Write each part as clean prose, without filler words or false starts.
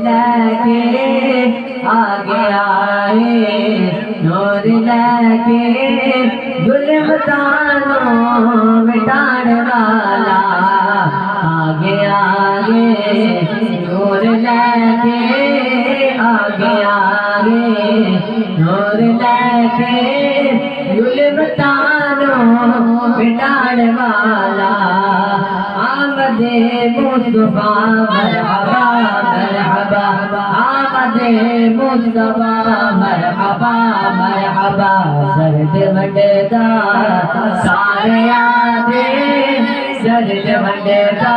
लेके आगे आए नूर लेके जुल्म तानो मिटाने वाला आगे आगे नूर लेके आगे आगे नूर लेके जुल्म तानो मिटाने वाला आमदे मुस्तफा मरहबा मरहबा आमदे मुस्तफा मरहबा मरहबा सर्द मंडदा सारे आदे सर्द मंडदा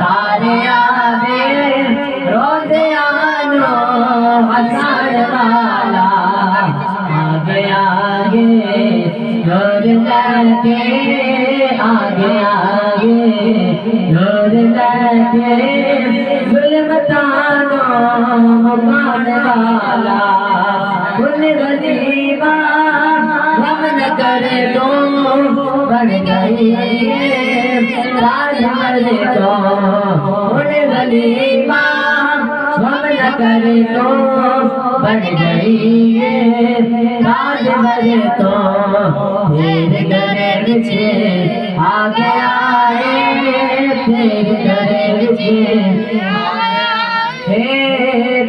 सारे आदे रोदे आनो हसन वाला आगे आगे नूर लेके आगे आगे नूर लेके जुल्म तानो मुकाने वाला कुल गरीबा हम न करे तो बढ़ गई राज मरे तो कुल गरीबा हम न करे तो बढ़ गई राज मरे तो फिर करे बिछे आगे आए फिर करे बिछे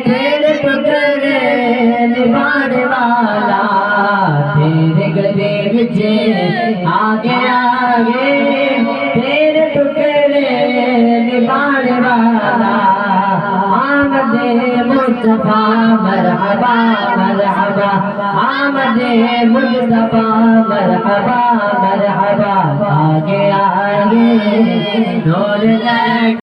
तेरे टुकड़े निभाने वाला तेरे गले बिछे आगे आगे तेरे टुकड़े निभाने वाला आमदे मुस्तफा मरहबा मरहबा आमदे मुस्तफा मरहबा मरहबा आगे आगे नूर लेके